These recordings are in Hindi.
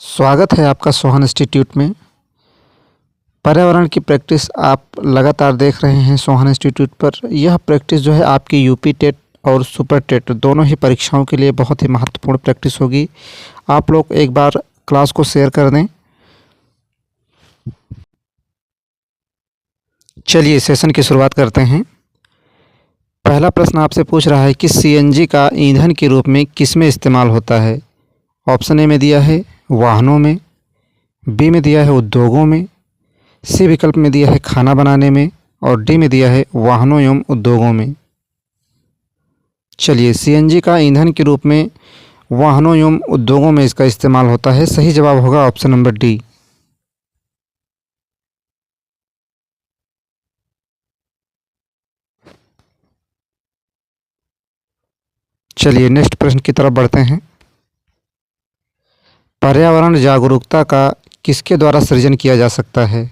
स्वागत है आपका सोहन इंस्टीट्यूट में। पर्यावरण की प्रैक्टिस आप लगातार देख रहे हैं सोहन इंस्टीट्यूट पर। यह प्रैक्टिस जो है आपकी यूपी टेट और सुपर टेट दोनों ही परीक्षाओं के लिए बहुत ही महत्वपूर्ण प्रैक्टिस होगी। आप लोग एक बार क्लास को शेयर कर दें। चलिए सेशन की शुरुआत करते हैं। पहला प्रश्न आपसे पूछ रहा है कि सीएनजी का ईंधन के रूप में किसमें इस्तेमाल होता है। ऑप्शन ए में दिया है वाहनों में, बी में दिया है उद्योगों में, सी विकल्प में दिया है खाना बनाने में और डी में दिया है वाहनों एवं उद्योगों में। चलिए सीएनजी का ईंधन के रूप में वाहनों एवं उद्योगों में इसका इस्तेमाल होता है। सही जवाब होगा ऑप्शन नंबर डी। चलिए नेक्स्ट प्रश्न की तरफ बढ़ते हैं। पर्यावरण जागरूकता का किसके द्वारा सृजन किया जा सकता है।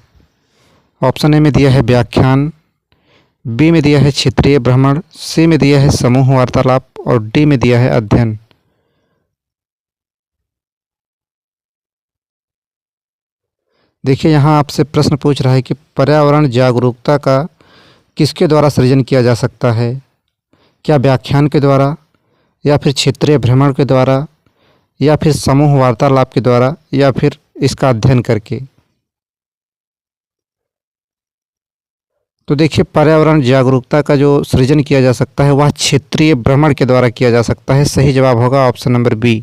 ऑप्शन ए में दिया है व्याख्यान, बी में दिया है क्षेत्रीय भ्रमण, सी में दिया है समूह वार्तालाप और डी में दिया है अध्ययन। देखिए यहाँ आपसे प्रश्न पूछ रहा है कि पर्यावरण जागरूकता का किसके द्वारा सृजन किया जा सकता है। क्या व्याख्यान के द्वारा, या फिर क्षेत्रीय भ्रमण के द्वारा, या फिर समूह वार्तालाप के द्वारा, या फिर इसका अध्ययन करके। तो देखिए पर्यावरण जागरूकता का जो सृजन किया जा सकता है वह क्षेत्रीय भ्रमण के द्वारा किया जा सकता है। सही जवाब होगा ऑप्शन नंबर बी।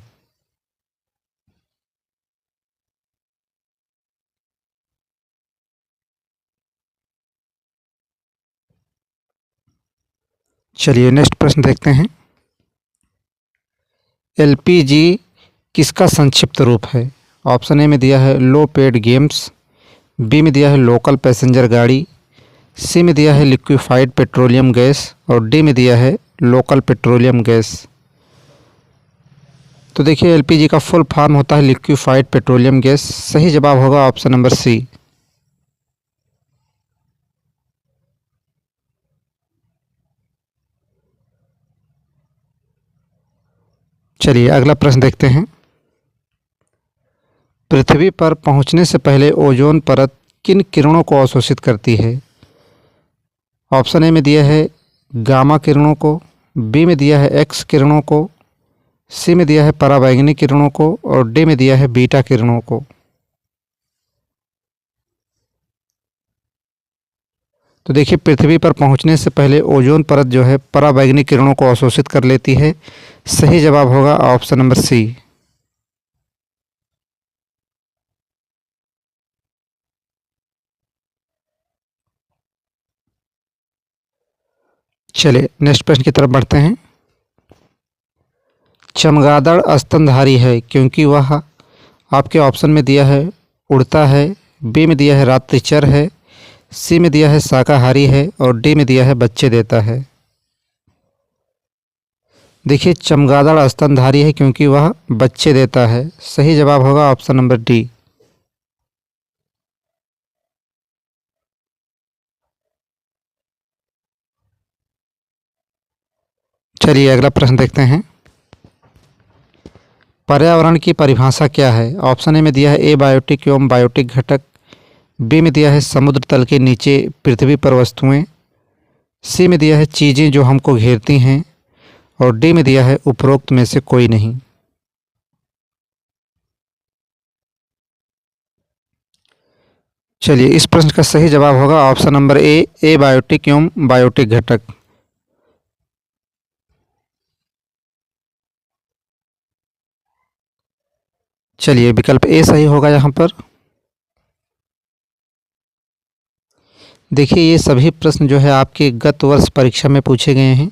चलिए नेक्स्ट प्रश्न देखते हैं। एलपीजी किसका संक्षिप्त रूप है। ऑप्शन ए में दिया है लो पेड गेम्स, बी में दिया है लोकल पैसेंजर गाड़ी, सी में दिया है लिक्विफाइड पेट्रोलियम गैस और डी में दिया है लोकल पेट्रोलियम गैस। तो देखिए एलपीजी का फुल फॉर्म होता है लिक्विफाइड पेट्रोलियम गैस। सही जवाब होगा ऑप्शन नंबर सी। चलिए अगला प्रश्न देखते हैं। पृथ्वी पर पहुंचने से पहले ओजोन परत किन किरणों को अवशोषित करती है। ऑप्शन ए में दिया है गामा किरणों को, बी में दिया है एक्स किरणों को, सी में दिया है पराबैंगनी किरणों को और डी में दिया है बीटा किरणों को। तो देखिए पृथ्वी पर पहुंचने से पहले ओजोन परत जो है पराबैंगनी किरणों को अवशोषित कर लेती है। सही जवाब होगा ऑप्शन नंबर सी। चलिए नेक्स्ट प्रश्न की तरफ बढ़ते हैं। चमगादड़ स्तनधारी है क्योंकि वह आपके ऑप्शन में दिया है उड़ता है, बी में दिया है रात्रिचर है, सी में दिया है शाकाहारी है और डी में दिया है बच्चे देता है। देखिए चमगादड़ स्तनधारी है क्योंकि वह बच्चे देता है। सही जवाब होगा ऑप्शन नंबर डी। चलिए अगला प्रश्न देखते हैं। पर्यावरण की परिभाषा क्या है। ऑप्शन ए में दिया है एबायोटिक एवं बायोटिक घटक, बी में दिया है समुद्र तल के नीचे पृथ्वी पर वस्तुएं, सी में दिया है चीज़ें जो हमको घेरती हैं और डी में दिया है उपरोक्त में से कोई नहीं। चलिए इस प्रश्न का सही जवाब होगा ऑप्शन नंबर ए एबायोटिक एवं बायोटिक घटक। चलिए विकल्प ए सही होगा यहाँ पर। देखिए ये सभी प्रश्न जो है आपके गत वर्ष परीक्षा में पूछे गए हैं।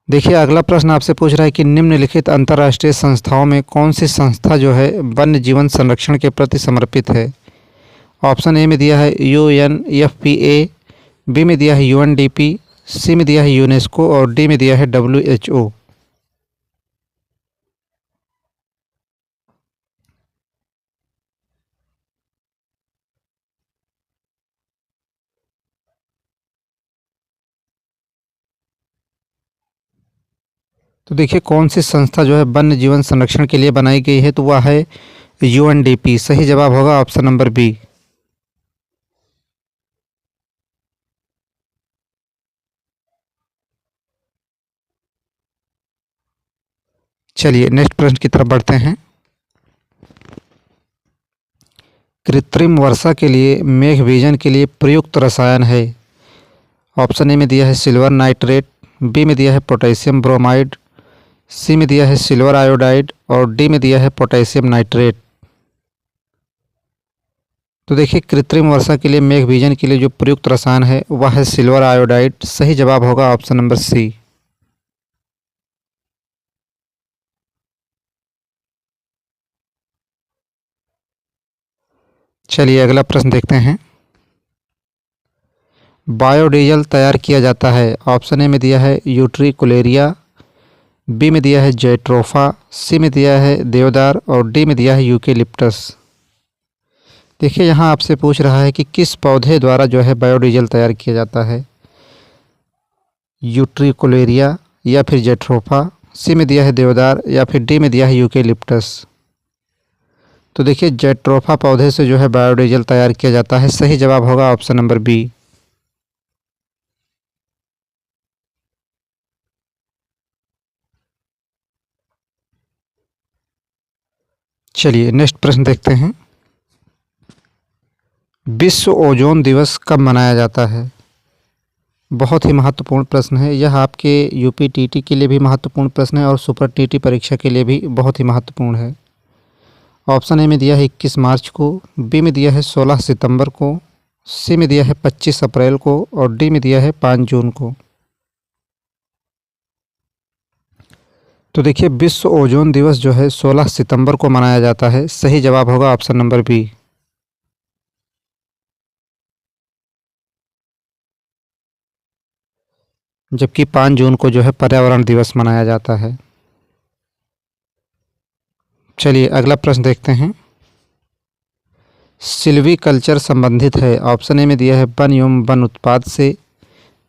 देखिए अगला प्रश्न आपसे पूछ रहा है कि निम्नलिखित अंतर्राष्ट्रीय संस्थाओं में कौन सी संस्था जो है वन्य जीवन संरक्षण के प्रति समर्पित है। ऑप्शन ए में दिया है UNFPA, बी में दिया है UNDP, सी में दिया है यूनेस्को और डी में दिया है WHO। तो देखिए कौन सी संस्था जो है वन्य जीवन संरक्षण के लिए बनाई गई है, तो वह है यूएनडीपी। सही जवाब होगा ऑप्शन नंबर बी। चलिए नेक्स्ट प्रश्न की तरफ बढ़ते हैं। कृत्रिम वर्षा के लिए मेघ बीजन के लिए प्रयुक्त रसायन है। ऑप्शन ए में दिया है सिल्वर नाइट्रेट, बी में दिया है पोटेशियम ब्रोमाइड, सी में दिया है सिल्वर आयोडाइड और डी में दिया है पोटेशियम नाइट्रेट। तो देखिए कृत्रिम वर्षा के लिए मेघ बीजन के लिए जो प्रयुक्त रसायन है वह है सिल्वर आयोडाइड। सही जवाब होगा ऑप्शन नंबर सी। चलिए अगला प्रश्न देखते हैं। बायोडीजल तैयार किया जाता है। ऑप्शन ए में दिया है यूट्रिकुलेरिया, बी में दिया है जेट्रोफा, सी में दिया है देवदार और डी में दिया है यूकेलिप्टस। देखिए यहाँ आपसे पूछ रहा है कि किस पौधे द्वारा जो है बायोडीजल तैयार किया जाता है। यूट्रिकुलेरिया या फिर जेट्रोफा, सी में दिया है देवदार या फिर डी में दिया है यूकेलिप्टस। तो देखिए जेट्रोफा पौधे से जो है बायोडीजल तैयार किया जाता है। सही जवाब होगा ऑप्शन नंबर बी। चलिए नेक्स्ट प्रश्न देखते हैं। विश्व ओजोन दिवस कब मनाया जाता है। बहुत ही महत्वपूर्ण प्रश्न है यह। आपके यूपी टीटी के लिए भी महत्वपूर्ण प्रश्न है और सुपर टीटी परीक्षा के लिए भी बहुत ही महत्वपूर्ण है। ऑप्शन ए में दिया है 21 मार्च को, बी में दिया है 16 सितंबर को, सी में दिया है 25 अप्रैल को और डी में दिया है 5 जून को। तो देखिए विश्व ओजोन दिवस जो है 16 सितंबर को मनाया जाता है। सही जवाब होगा ऑप्शन नंबर बी। जबकि 5 जून को जो है पर्यावरण दिवस मनाया जाता है। चलिए अगला प्रश्न देखते हैं। सिल्वीकल्चर संबंधित है। ऑप्शन ए में दिया है वन एवं वन उत्पाद से,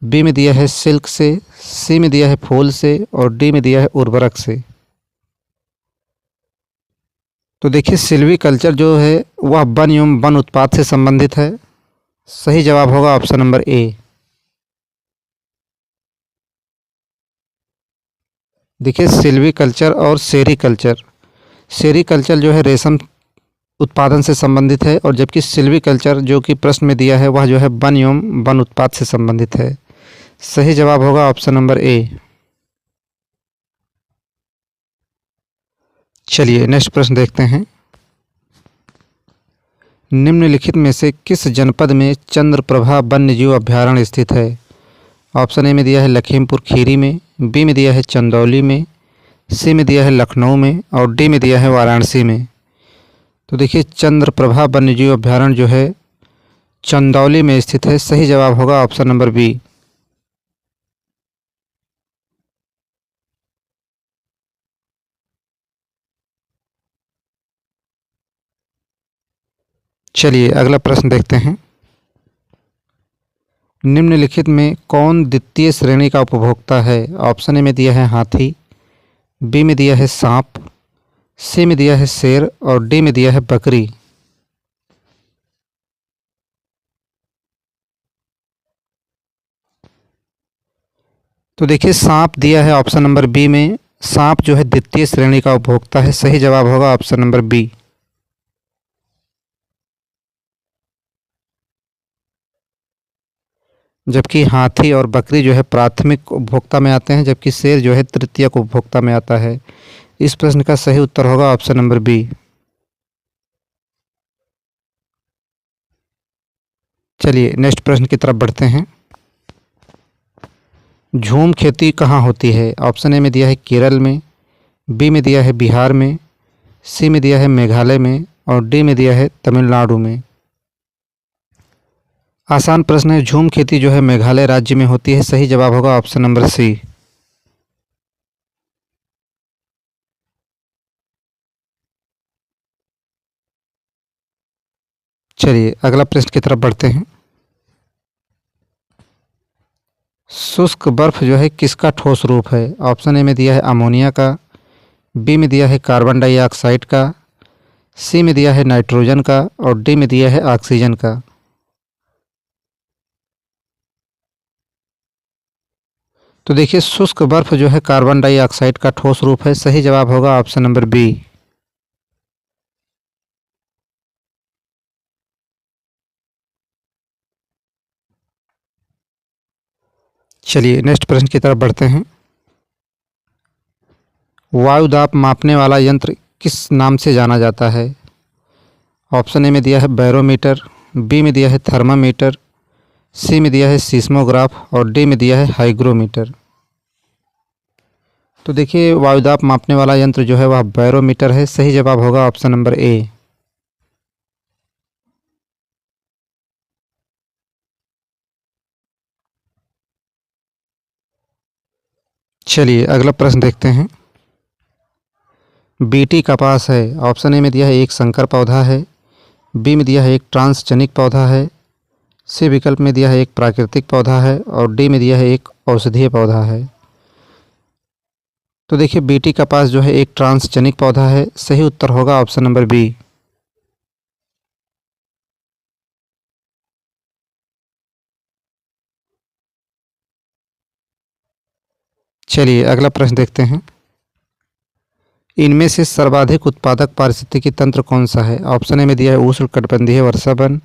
बी में दिया है सिल्क से, सी में दिया है फूल से और डी में दिया है उर्वरक से। तो देखिए सिल्वीकल्चर जो है वह वन एवं वन उत्पाद से संबंधित है। सही जवाब होगा ऑप्शन नंबर ए। देखिए सिल्वीकल्चर और सेरीकल्चर, सेरीकल्चर जो है रेशम उत्पादन से संबंधित है और जबकि सिल्वीकल्चर जो कि प्रश्न में दिया है वह जो है वन एवं वन उत्पाद से संबंधित है। सही जवाब होगा ऑप्शन नंबर ए। चलिए नेक्स्ट प्रश्न देखते हैं। निम्नलिखित में से किस जनपद में चंद्रप्रभा वन्यजीव अभयारण्य स्थित है। ऑप्शन ए में दिया है लखीमपुर खीरी में, बी में दिया है चंदौली में, सी में दिया है लखनऊ में और डी में दिया है वाराणसी में। तो देखिए चंद्रप्रभा वन्यजीव अभयारण्य जो है चंदौली में स्थित है। सही जवाब होगा ऑप्शन नंबर बी। चलिए अगला प्रश्न देखते हैं। निम्नलिखित में कौन द्वितीय श्रेणी का उपभोक्ता है। ऑप्शन ए में दिया है हाथी, बी में दिया है सांप, सी में दिया है शेर और डी में दिया है बकरी। तो देखिए सांप दिया है ऑप्शन नंबर बी में। सांप जो है द्वितीय श्रेणी का उपभोक्ता है। सही जवाब होगा ऑप्शन नंबर बी। जबकि हाथी और बकरी जो है प्राथमिक उपभोक्ता में आते हैं, जबकि शेर जो है तृतीयक उपभोक्ता में आता है। इस प्रश्न का सही उत्तर होगा ऑप्शन नंबर बी। चलिए नेक्स्ट प्रश्न की तरफ बढ़ते हैं। झूम खेती कहाँ होती है। ऑप्शन ए में दिया है केरल में, बी में दिया है बिहार में, सी में दिया है मेघालय में और डी में दिया है तमिलनाडु में। आसान प्रश्न है। झूम खेती जो है मेघालय राज्य में होती है। सही जवाब होगा ऑप्शन नंबर सी। चलिए अगला प्रश्न की तरफ बढ़ते हैं। शुष्क बर्फ जो है किसका ठोस रूप है? ऑप्शन ए में दिया है अमोनिया का, बी में दिया है कार्बन डाइऑक्साइड का, सी में दिया है नाइट्रोजन का और डी में दिया है ऑक्सीजन का। तो देखिए शुष्क बर्फ जो है कार्बन डाइऑक्साइड का ठोस रूप है। सही जवाब होगा ऑप्शन नंबर बी। चलिए नेक्स्ट प्रश्न की तरफ बढ़ते हैं। वायु दाब मापने वाला यंत्र किस नाम से जाना जाता है? ऑप्शन ए में दिया है बैरोमीटर, बी में दिया है थर्मामीटर, सी में दिया है सीस्मोग्राफ और डी में दिया है हाइग्रोमीटर। तो देखिए वायुदाब मापने वाला यंत्र जो है वह बैरोमीटर है। सही जवाब होगा ऑप्शन नंबर ए। चलिए अगला प्रश्न देखते हैं। बीटी कपास है। ऑप्शन ए में दिया है एक संकर पौधा है, बी में दिया है एक ट्रांसजनिक पौधा है, सी विकल्प में दिया है एक प्राकृतिक पौधा है और डी में दिया है एक औषधीय पौधा है। तो देखिए बीटी कपास जो है एक ट्रांसजनिक पौधा है। सही उत्तर होगा ऑप्शन नंबर बी। चलिए अगला प्रश्न देखते हैं। इनमें से सर्वाधिक उत्पादक पारिस्थितिकी तंत्र कौन सा है? ऑप्शन ए में दिया है उष्णकटिबंधीय वर्षावन,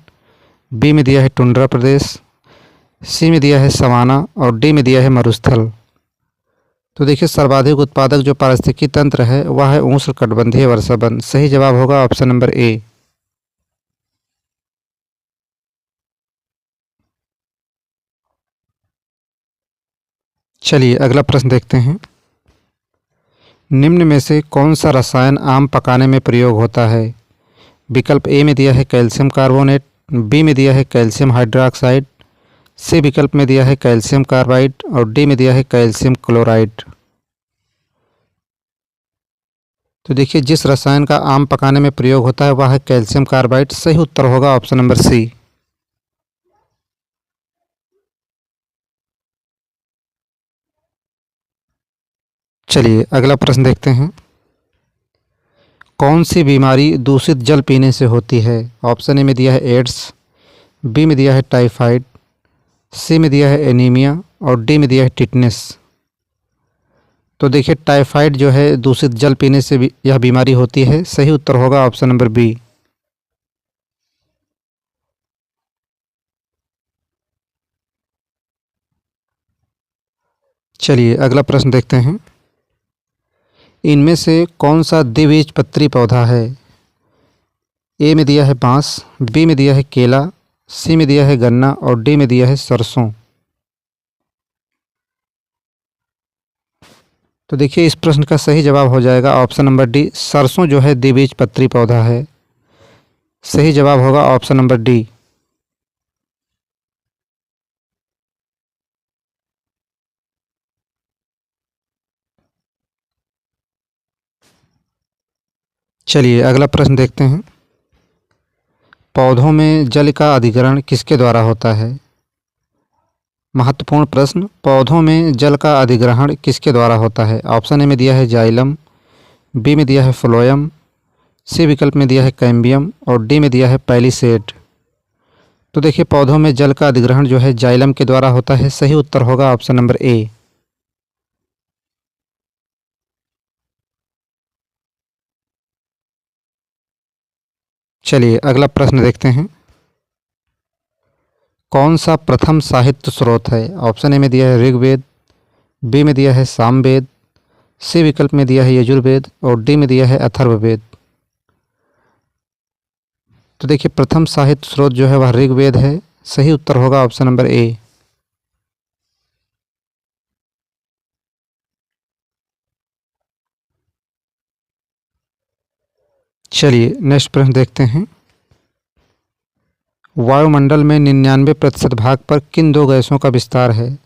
बी में दिया है टुंड्रा प्रदेश, सी में दिया है सवाना और डी में दिया है मरुस्थल। तो देखिए सर्वाधिक उत्पादक जो पारिस्थितिकी तंत्र है वह है उष्णकटिबंधीय वर्षावन। सही जवाब होगा ऑप्शन नंबर ए। चलिए अगला प्रश्न देखते हैं। निम्न में से कौन सा रसायन आम पकाने में प्रयोग होता है? विकल्प ए में दिया है कैल्शियम कार्बोनेट, बी में दिया है कैल्शियम हाइड्रोक्साइड, सी विकल्प में दिया है कैल्शियम कार्बाइड और डी में दिया है कैल्शियम क्लोराइड। तो देखिए जिस रसायन का आम पकाने में प्रयोग होता है वह है कैल्शियम कार्बाइड। सही उत्तर होगा ऑप्शन नंबर सी। चलिए अगला प्रश्न देखते हैं। कौन सी बीमारी दूषित जल पीने से होती है? ऑप्शन ए में दिया है एड्स, बी में दिया है टाइफाइड, सी में दिया है एनीमिया और डी में दिया है टिटनेस। तो देखिए टाइफाइड जो है दूषित जल पीने से भी यह बीमारी होती है। सही उत्तर होगा ऑप्शन नंबर बी। चलिए अगला प्रश्न देखते हैं। इनमें से कौन सा द्विबीजपत्री पौधा है? ए में दिया है बांस, बी में दिया है केला, सी में दिया है गन्ना और डी में दिया है सरसों। तो देखिए इस प्रश्न का सही जवाब हो जाएगा ऑप्शन नंबर डी। सरसों जो है द्विबीजपत्री पौधा है। सही जवाब होगा ऑप्शन नंबर डी। चलिए अगला प्रश्न देखते हैं। पौधों में जल का अधिग्रहण किसके द्वारा होता है? महत्वपूर्ण प्रश्न। पौधों में जल का अधिग्रहण किसके द्वारा होता है? ऑप्शन ए में दिया है जाइलम, बी में दिया है फ्लोएम, सी विकल्प में दिया है कैम्बियम और डी में दिया है पैलिसेड। तो देखिए पौधों में जल का अधिग्रहण जो है जाइलम के द्वारा होता है। सही उत्तर होगा ऑप्शन नंबर ए। चलिए अगला प्रश्न देखते हैं। कौन सा प्रथम साहित्य स्रोत है? ऑप्शन ए में दिया है ऋग्वेद, बी में दिया है सामवेद, सी विकल्प में दिया है यजुर्वेद और डी में दिया है अथर्ववेद। तो देखिए प्रथम साहित्य स्रोत जो है वह ऋग्वेद है। सही उत्तर होगा ऑप्शन नंबर ए। चलिए नेक्स्ट प्रश्न देखते हैं। वायुमंडल में 99% भाग पर किन दो गैसों का विस्तार है?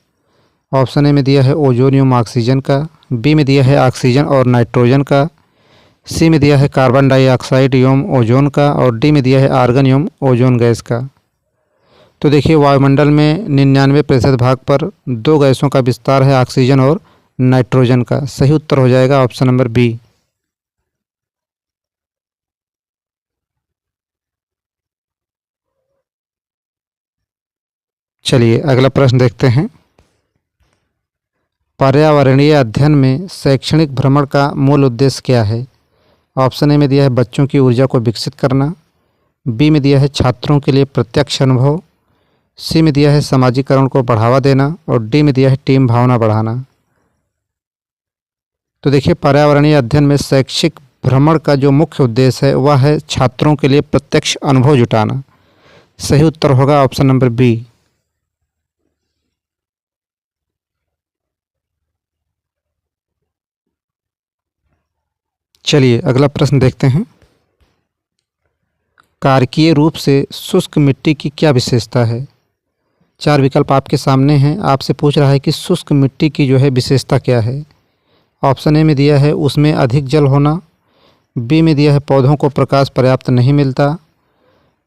ऑप्शन ए में दिया है ओजोन एवं ऑक्सीजन का, बी में दिया है ऑक्सीजन और नाइट्रोजन का, सी में दिया है कार्बन डाइऑक्साइड एवं ओजोन का और डी में दिया है आर्गन एवं ओजोन गैस का। तो देखिए वायुमंडल में 99% भाग पर दो गैसों का विस्तार है, ऑक्सीजन और नाइट्रोजन का। सही उत्तर हो जाएगा ऑप्शन नंबर बी। चलिए अगला प्रश्न देखते हैं। पर्यावरणीय अध्ययन में शैक्षणिक भ्रमण का मूल उद्देश्य क्या है? ऑप्शन ए में दिया है बच्चों की ऊर्जा को विकसित करना, बी में दिया है छात्रों के लिए प्रत्यक्ष अनुभव, सी में दिया है समाजीकरण को बढ़ावा देना और डी में दिया है टीम भावना बढ़ाना। तो देखिए पर्यावरणीय अध्ययन में शैक्षिक भ्रमण का जो मुख्य उद्देश्य है वह है छात्रों के लिए प्रत्यक्ष अनुभव जुटाना। सही उत्तर होगा ऑप्शन नंबर बी। चलिए अगला प्रश्न देखते हैं। कारकीय रूप से शुष्क मिट्टी की क्या विशेषता है? चार विकल्प आपके सामने हैं। आपसे पूछ रहा है कि शुष्क मिट्टी की जो है विशेषता क्या है। ऑप्शन ए में दिया है उसमें अधिक जल होना, बी में दिया है पौधों को प्रकाश पर्याप्त नहीं मिलता,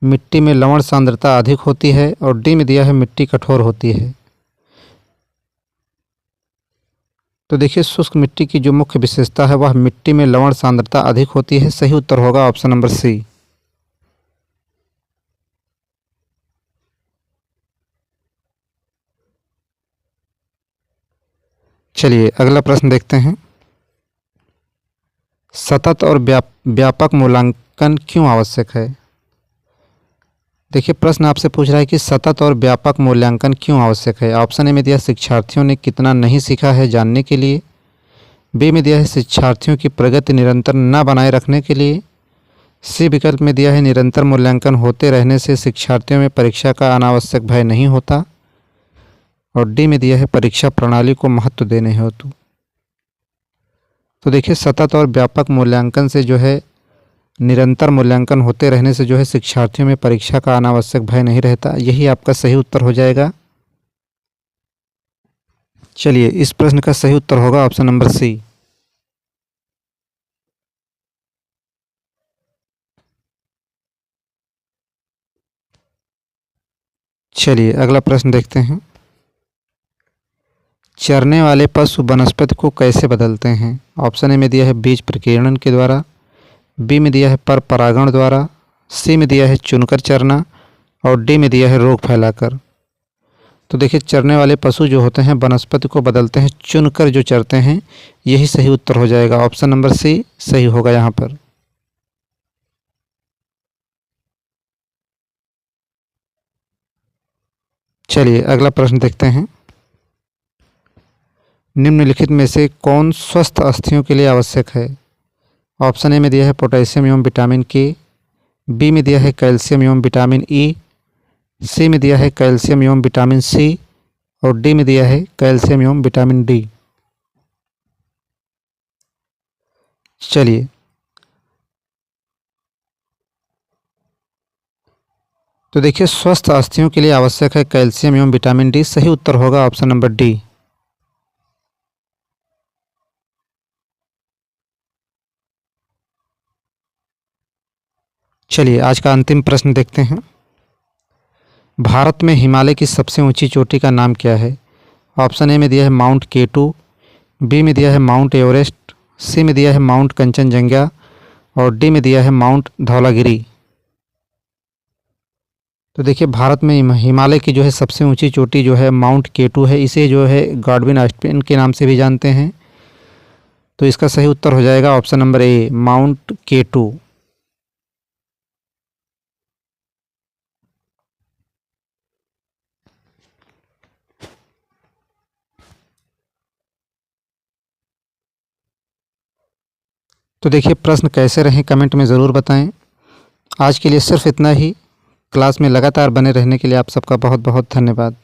मिट्टी में लवण सांद्रता अधिक होती है और डी में दिया है मिट्टी कठोर होती है। तो देखिए शुष्क मिट्टी की जो मुख्य विशेषता है वह मिट्टी में लवण सांद्रता अधिक होती है। सही उत्तर होगा ऑप्शन नंबर सी। चलिए अगला प्रश्न देखते हैं। सतत और व्यापक मूल्यांकन क्यों आवश्यक है? देखिए प्रश्न आपसे पूछ रहा है कि सतत और व्यापक मूल्यांकन क्यों आवश्यक है। ऑप्शन ए में दिया शिक्षार्थियों ने कितना नहीं सीखा है जानने के लिए, बी में दिया है शिक्षार्थियों की प्रगति निरंतर न बनाए रखने के लिए, सी विकल्प में दिया है निरंतर मूल्यांकन होते रहने से शिक्षार्थियों में परीक्षा का अनावश्यक भय नहीं होता और डी में दिया है परीक्षा प्रणाली को महत्व देने हेतु। तो देखिए सतत और व्यापक मूल्यांकन से जो है निरंतर मूल्यांकन होते रहने से जो है शिक्षार्थियों में परीक्षा का अनावश्यक भय नहीं रहता। यही आपका सही उत्तर हो जाएगा। चलिए इस प्रश्न का सही उत्तर होगा ऑप्शन नंबर सी। चलिए अगला प्रश्न देखते हैं। चरने वाले पशु वनस्पति को कैसे बदलते हैं? ऑप्शन ए में दिया है बीज प्रकीर्णन के द्वारा, बी में दिया है पर परागण द्वारा, सी में दिया है चुनकर चरना और डी में दिया है रोग फैलाकर। तो देखिए चरने वाले पशु जो होते हैं वनस्पति को बदलते हैं चुनकर जो चरते हैं। यही सही उत्तर हो जाएगा ऑप्शन नंबर सी सही होगा यहाँ पर। चलिए अगला प्रश्न देखते हैं। निम्नलिखित में से कौन स्वस्थ अस्थियों के लिए आवश्यक है? ऑप्शन ए में दिया है पोटेशियम एवं विटामिन के, बी में दिया है कैल्शियम एवं विटामिन ई, सी में दिया है कैल्शियम एवं विटामिन सी और डी में दिया है कैल्शियम एवं विटामिन डी। चलिए तो देखिए स्वस्थ अस्थियों के लिए आवश्यक है कैल्शियम एवं विटामिन डी। सही उत्तर होगा ऑप्शन नंबर डी। चलिए आज का अंतिम प्रश्न देखते हैं। भारत में हिमालय की सबसे ऊंची चोटी का नाम क्या है? ऑप्शन ए में दिया है माउंट केटू, बी में दिया है माउंट एवरेस्ट, सी में दिया है माउंट कंचनजंगा और डी में दिया है माउंट धौलागिरी। तो देखिए भारत में हिमालय की जो है सबसे ऊंची चोटी जो है माउंट केटू है। इसे जो है गॉडविन आइलैंड के नाम से भी जानते हैं। तो इसका सही उत्तर हो जाएगा ऑप्शन नंबर ए माउंट केटू। तो देखिए प्रश्न कैसे रहे कमेंट में ज़रूर बताएं। आज के लिए सिर्फ इतना ही। क्लास में लगातार बने रहने के लिए आप सबका बहुत बहुत धन्यवाद।